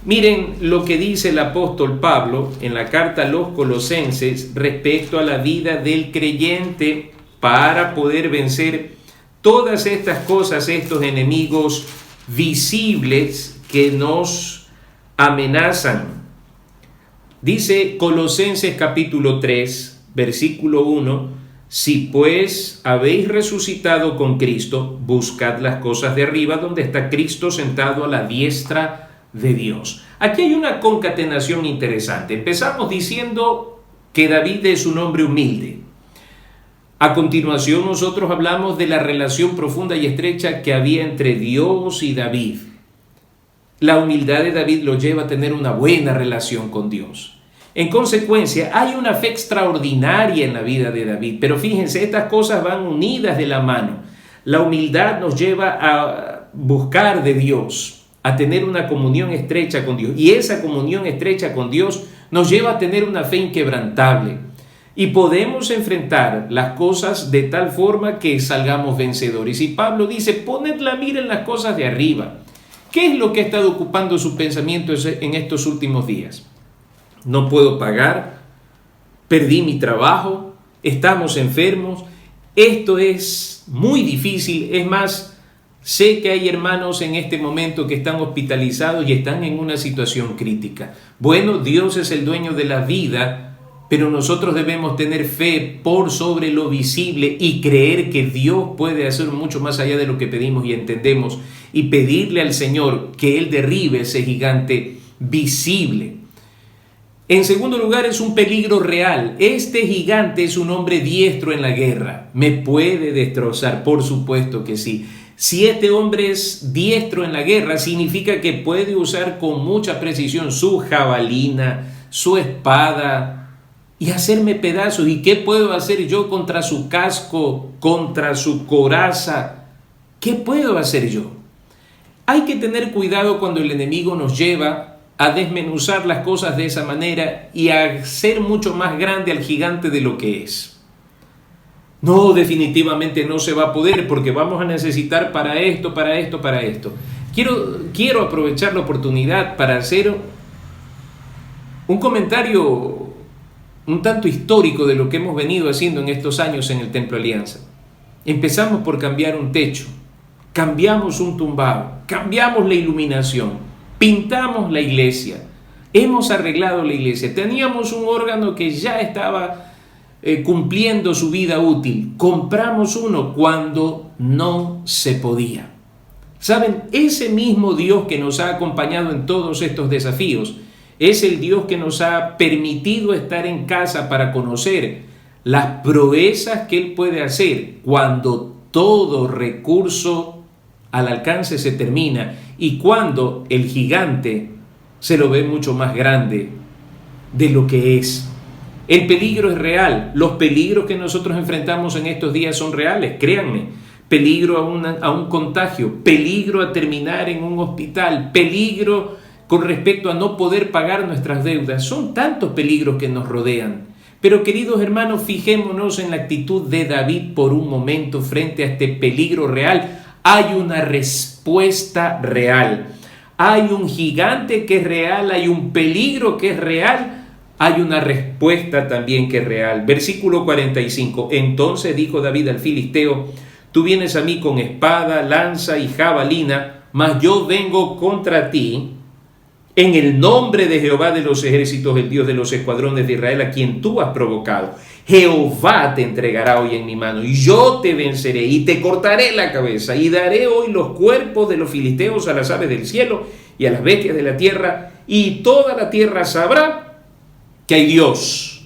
miren lo que dice el apóstol Pablo en la carta a los Colosenses respecto a la vida del creyente para poder vencer todas estas cosas, estos enemigos visibles que nos amenazan. Dice Colosenses capítulo 3, versículo 1, si pues habéis resucitado con Cristo, buscad las cosas de arriba donde está Cristo sentado a la diestra de Dios. Aquí hay una concatenación interesante. Empezamos diciendo que David es un hombre humilde. A continuación nosotros hablamos de la relación profunda y estrecha que había entre Dios y David. La humildad de David lo lleva a tener una buena relación con Dios. En consecuencia, hay una fe extraordinaria en la vida de David. Pero fíjense, estas cosas van unidas de la mano. La humildad nos lleva a buscar de Dios, a tener una comunión estrecha con Dios. Y esa comunión estrecha con Dios nos lleva a tener una fe inquebrantable. Y podemos enfrentar las cosas de tal forma que salgamos vencedores. Y Pablo dice, poned la mira en las cosas de arriba. ¿Qué es lo que ha estado ocupando su pensamiento en estos últimos días? No puedo pagar, perdí mi trabajo, estamos enfermos, esto es muy difícil. Es más, sé que hay hermanos en este momento que están hospitalizados y están en una situación crítica. Bueno, Dios es el dueño de la vida, pero nosotros debemos tener fe por sobre lo visible y creer que Dios puede hacer mucho más allá de lo que pedimos y entendemos, y pedirle al Señor que Él derribe ese gigante visible. En segundo lugar, es un peligro real. Este gigante es un hombre diestro en la guerra. ¿Me puede destrozar? Por supuesto que sí. Si este hombre es diestro en la guerra, significa que puede usar con mucha precisión su jabalina, su espada y hacerme pedazos. ¿Y qué puedo hacer yo contra su casco, contra su coraza? ¿Qué puedo hacer yo? Hay que tener cuidado cuando el enemigo nos lleva a desmenuzar las cosas de esa manera y a hacer mucho más grande al gigante de lo que es. No, definitivamente no se va a poder porque vamos a necesitar para esto. Quiero aprovechar la oportunidad para hacer un comentario un tanto histórico de lo que hemos venido haciendo en estos años en el Templo Alianza. Empezamos por cambiar un techo, cambiamos un tumbado, cambiamos la iluminación, pintamos la iglesia, hemos arreglado la iglesia, teníamos un órgano que ya estaba cumpliendo su vida útil, compramos uno cuando no se podía. ¿Saben? Ese mismo Dios que nos ha acompañado en todos estos desafíos es el Dios que nos ha permitido estar en casa para conocer las proezas que Él puede hacer cuando todo recurso al alcance se termina y cuando el gigante se lo ve mucho más grande de lo que es. El peligro es real. Los peligros que nosotros enfrentamos en estos días son reales, créanme. Peligro a un contagio, peligro a terminar en un hospital, peligro con respecto a no poder pagar nuestras deudas. Son tantos peligros que nos rodean. Pero queridos hermanos, fijémonos en la actitud de David por un momento frente a este peligro real. Hay una respuesta real. Hay un gigante que es real, hay un peligro que es real, hay una respuesta también que es real. Versículo 45. Entonces dijo David al filisteo: tú vienes a mí con espada, lanza y jabalina, mas yo vengo contra ti en el nombre de Jehová de los ejércitos, el Dios de los escuadrones de Israel, a quien tú has provocado. Jehová te entregará hoy en mi mano, y yo te venceré, y te cortaré la cabeza, y daré hoy los cuerpos de los filisteos a las aves del cielo, y a las bestias de la tierra, y toda la tierra sabrá que hay Dios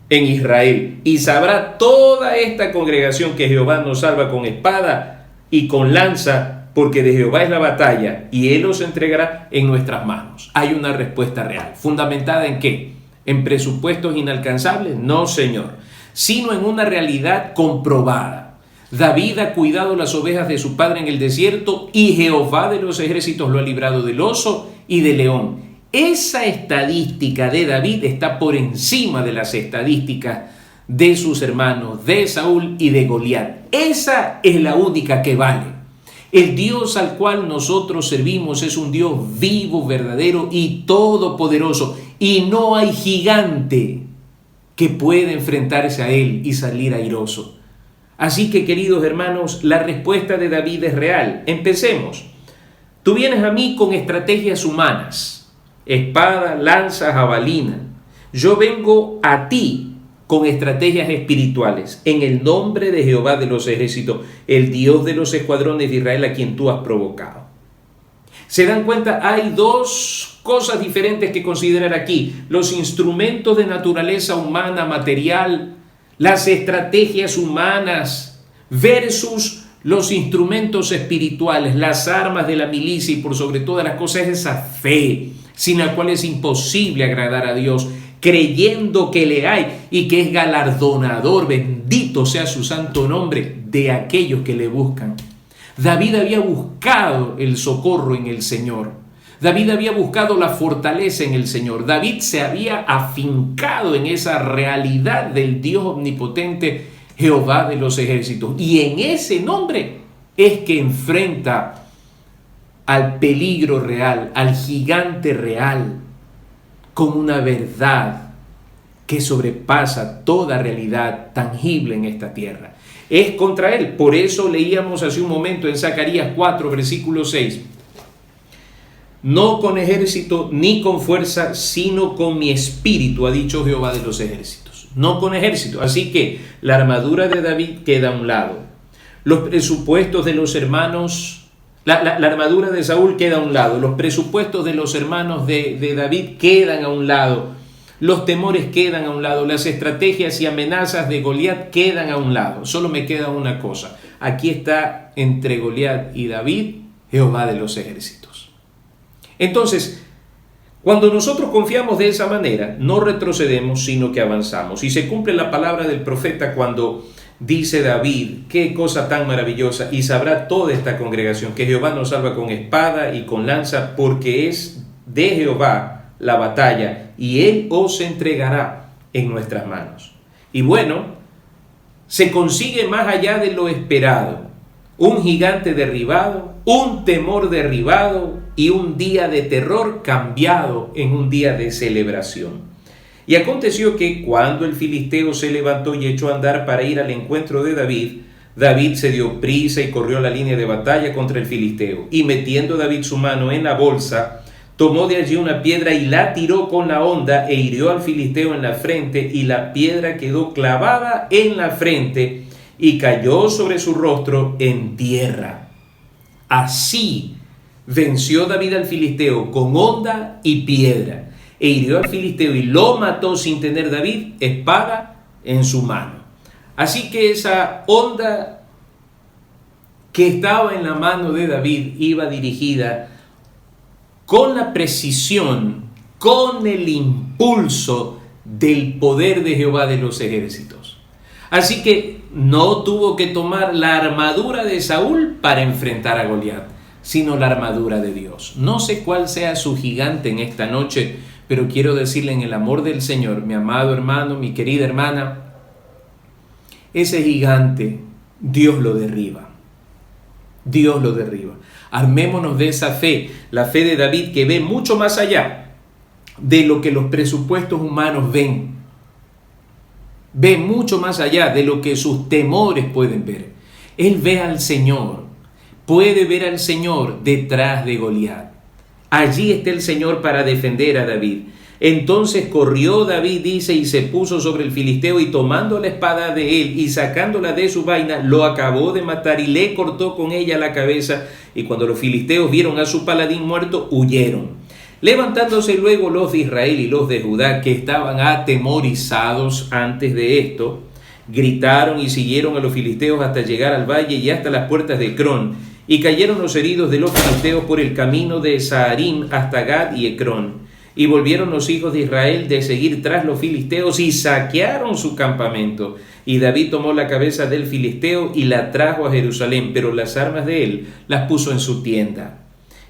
en Israel, y sabrá toda esta congregación que Jehová nos salva con espada y con lanza, porque de Jehová es la batalla, y Él los entregará en nuestras manos. Hay una respuesta real, ¿fundamentada en qué? ¿En presupuestos inalcanzables? No, Señor, sino en una realidad comprobada. David ha cuidado las ovejas de su padre en el desierto y Jehová de los ejércitos lo ha librado del oso y del león. Esa estadística de David está por encima de las estadísticas de sus hermanos, de Saúl y de Goliat. Esa es la única que vale. El Dios al cual nosotros servimos es un Dios vivo, verdadero y todopoderoso. Y no hay gigante que pueda enfrentarse a Él y salir airoso. Así que, queridos hermanos, la respuesta de David es real. Empecemos. Tú vienes a mí con estrategias humanas, espada, lanza, jabalina. Yo vengo a ti con estrategias espirituales, en el nombre de Jehová de los ejércitos, el Dios de los escuadrones de Israel, a quien tú has provocado. ¿Se dan cuenta? Hay dos cosas diferentes que considerar aquí: los instrumentos de naturaleza humana, material, las estrategias humanas, versus los instrumentos espirituales, las armas de la milicia, y por sobre todas las cosas esa fe, sin la cual es imposible agradar a Dios, creyendo que le hay y que es galardonador, bendito sea su santo nombre, de aquellos que le buscan. David había buscado el socorro en el Señor. David había buscado la fortaleza en el Señor. David se había afincado en esa realidad del Dios omnipotente, Jehová de los ejércitos. Y en ese nombre es que enfrenta al peligro real, al gigante real, con una verdad que sobrepasa toda realidad tangible en esta tierra. Es contra él. Por eso leíamos hace un momento en Zacarías 4, versículo 6. No con ejército ni con fuerza, sino con mi espíritu, ha dicho Jehová de los ejércitos. No con ejército. Así que la armadura de David queda a un lado. Los presupuestos de los hermanos... La armadura de Saúl queda a un lado, los presupuestos de los hermanos de David quedan a un lado, Los temores quedan a un lado, las estrategias y amenazas de Goliat quedan a un lado. Solo me queda una cosa. Aquí está entre Goliat y David, Jehová de los ejércitos. Entonces, cuando nosotros confiamos de esa manera, no retrocedemos, sino que avanzamos. Y se cumple la palabra del profeta cuando dice David, qué cosa tan maravillosa, y sabrá toda esta congregación que Jehová nos salva con espada y con lanza, porque es de Jehová la batalla, y Él os entregará en nuestras manos. Y bueno, se consigue más allá de lo esperado, un gigante derribado, un temor derribado y un día de terror cambiado en un día de celebración. Y aconteció que cuando el filisteo se levantó y echó a andar para ir al encuentro de David, David se dio prisa y corrió a la línea de batalla contra el filisteo. Y metiendo David su mano en la bolsa, tomó de allí una piedra y la tiró con la honda e hirió al filisteo en la frente, y la piedra quedó clavada en la frente y cayó sobre su rostro en tierra. Así venció David al filisteo con honda y piedra, e hirió al filisteo y lo mató sin tener David espada en su mano. Así que esa honda que estaba en la mano de David iba dirigida con la precisión, con el impulso del poder de Jehová de los ejércitos. Así que no tuvo que tomar la armadura de Saúl para enfrentar a Goliat, sino la armadura de Dios. No sé cuál sea su gigante en esta noche, pero quiero decirle en el amor del Señor, mi amado hermano, mi querida hermana, ese gigante Dios lo derriba. Dios lo derriba. Armémonos de esa fe, la fe de David, que ve mucho más allá de lo que los presupuestos humanos ven. Ve mucho más allá de lo que sus temores pueden ver. Él ve al Señor, puede ver al Señor detrás de Goliat. Allí está el Señor para defender a David. Entonces corrió David, dice, y se puso sobre el filisteo, y tomando la espada de él y sacándola de su vaina, lo acabó de matar y le cortó con ella la cabeza. Y cuando los filisteos vieron a su paladín muerto, huyeron. Levantándose luego los de Israel y los de Judá, que estaban atemorizados antes de esto, gritaron y siguieron a los filisteos hasta llegar al valle y hasta las puertas de Ecrón. Y cayeron los heridos de los filisteos por el camino de Saharim hasta Gad y Ecrón. Y volvieron los hijos de Israel de seguir tras los filisteos y saquearon su campamento. Y David tomó la cabeza del filisteo y la trajo a Jerusalén, pero las armas de él las puso en su tienda.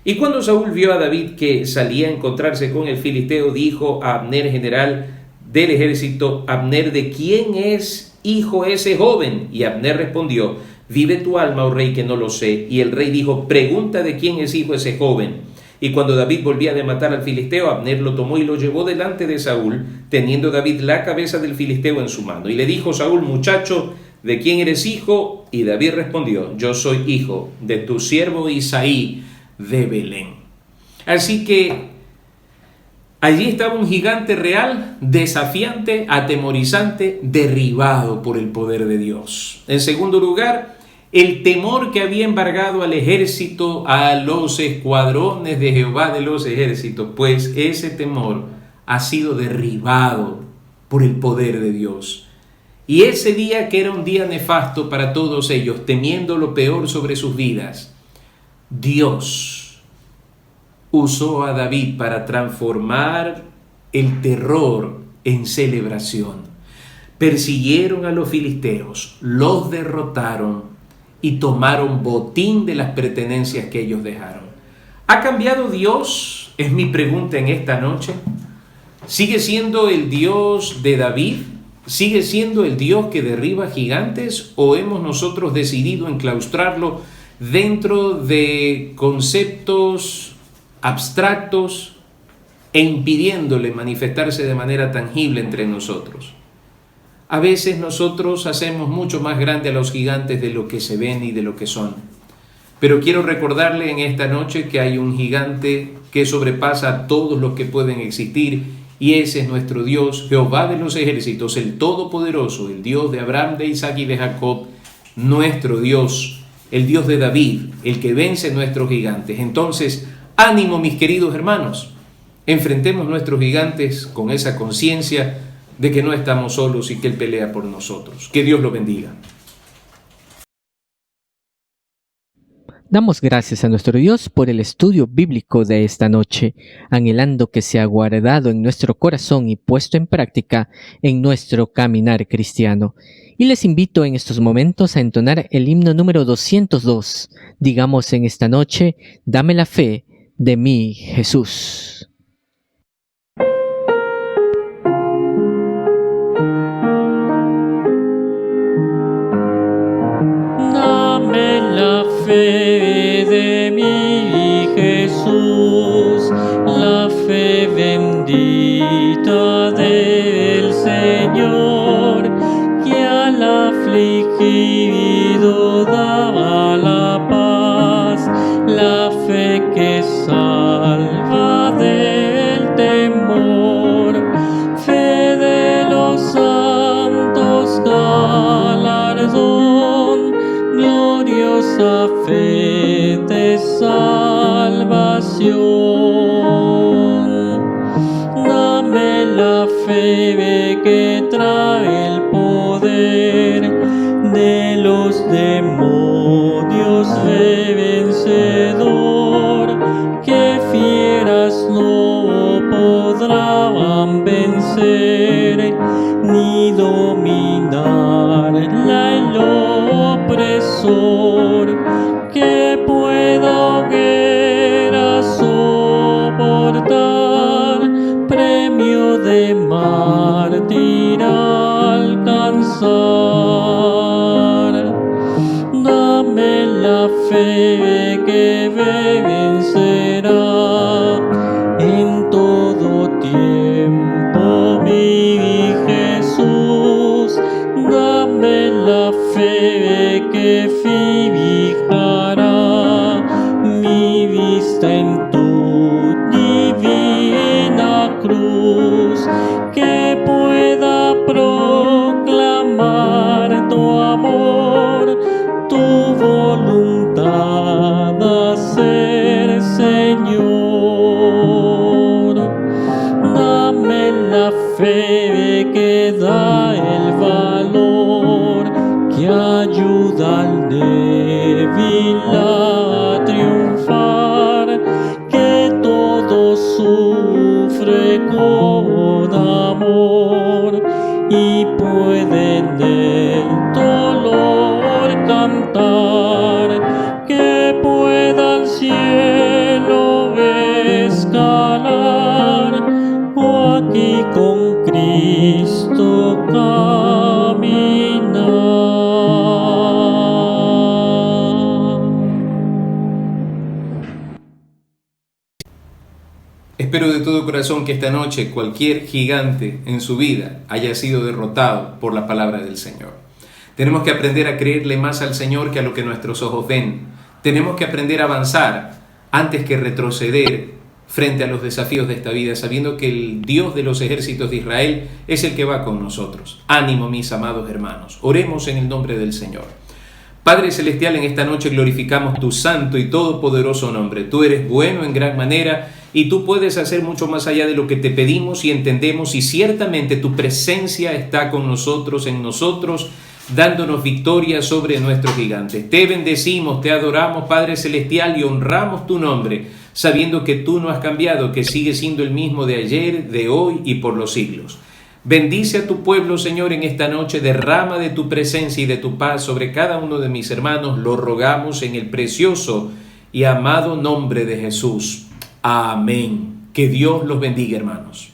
Y cuando Saúl vio a David que salía a encontrarse con el filisteo, dijo a Abner, general del ejército: Abner, ¿de quién es hijo ese joven? Y Abner respondió: vive tu alma, oh rey, que no lo sé. Y el rey dijo: pregunta de quién es hijo ese joven. Y cuando David volvía de matar al filisteo, Abner lo tomó y lo llevó delante de Saúl, teniendo David la cabeza del filisteo en su mano. Y le dijo Saúl: muchacho, ¿de quién eres hijo? Y David respondió: yo soy hijo de tu siervo Isaí de Belén. Así que allí estaba un gigante real, desafiante, atemorizante, derribado por el poder de Dios. En segundo lugar, el temor que había embargado al ejército, a los escuadrones de Jehová de los ejércitos, pues ese temor ha sido derribado por el poder de Dios. Y ese día, que era un día nefasto para todos ellos, temiendo lo peor sobre sus vidas, Dios usó a David para transformar el terror en celebración. Persiguieron a los filisteos, los derrotaron y tomaron botín de las pertenencias que ellos dejaron. ¿Ha cambiado Dios? Es mi pregunta en esta noche. ¿Sigue siendo el Dios de David? ¿Sigue siendo el Dios que derriba gigantes? ¿O hemos nosotros decidido enclaustrarlo dentro de conceptos abstractos e impidiéndole manifestarse de manera tangible entre nosotros? A veces nosotros hacemos mucho más grande a los gigantes de lo que se ven y de lo que son. Pero quiero recordarle en esta noche que hay un gigante que sobrepasa a todos los que pueden existir, y ese es nuestro Dios, Jehová de los ejércitos, el Todopoderoso, el Dios de Abraham, de Isaac y de Jacob, nuestro Dios, el Dios de David, el que vence nuestros gigantes. Entonces, ánimo, mis queridos hermanos, Enfrentemos nuestros gigantes con esa conciencia de que no estamos solos y que Él pelea por nosotros. Que Dios lo bendiga. Damos gracias a nuestro Dios por el estudio bíblico de esta noche, anhelando que sea guardado en nuestro corazón y puesto en práctica en nuestro caminar cristiano. Y les invito en estos momentos a entonar el himno número 202. Digamos en esta noche: dame la fe de mí, Jesús. Dame la fe de mi Jesús, la fe bendita del Señor, que al afligido daba la paz, la fe que salva del temor, fe de los santos galardón, gloriosa fe de salvación. Dame la fe que trae el poder de los demonios, fe vencedor, que fieras no podrán vencer ni dominar el opresor, que pueda hoguera soportar, premio de mártir alcanzar. Dame la fe que vencerá en todo tiempo, mi Jesús. Dame la fe que fijará mi vista en tu divina cruz, que pueda proclamar tu amor, tu voluntad hacer, Señor. Dame la fe que da el valor, que ayuda al débil a triunfar, que todo sufre con amor y puede en el dolor cantar, que pueda al cielo escalar o aquí con Cristo caminar. Espero de todo corazón que esta noche cualquier gigante en su vida haya sido derrotado por la palabra del Señor. Tenemos que aprender a creerle más al Señor que a lo que nuestros ojos ven. Tenemos que aprender a avanzar antes que retroceder frente a los desafíos de esta vida, sabiendo que el Dios de los ejércitos de Israel es el que va con nosotros. Ánimo, mis amados hermanos. Oremos en el nombre del Señor. Padre Celestial, en esta noche glorificamos tu santo y todopoderoso nombre. Tú eres bueno en gran manera y tú puedes hacer mucho más allá de lo que te pedimos y entendemos, y ciertamente tu presencia está con nosotros, en nosotros, dándonos victoria sobre nuestros gigantes. Te bendecimos, te adoramos, Padre Celestial, y honramos tu nombre, sabiendo que tú no has cambiado, que sigues siendo el mismo de ayer, de hoy y por los siglos. Bendice a tu pueblo, Señor, en esta noche. Derrama de tu presencia y de tu paz sobre cada uno de mis hermanos. Lo rogamos en el precioso y amado nombre de Jesús. Amén. Que Dios los bendiga, hermanos.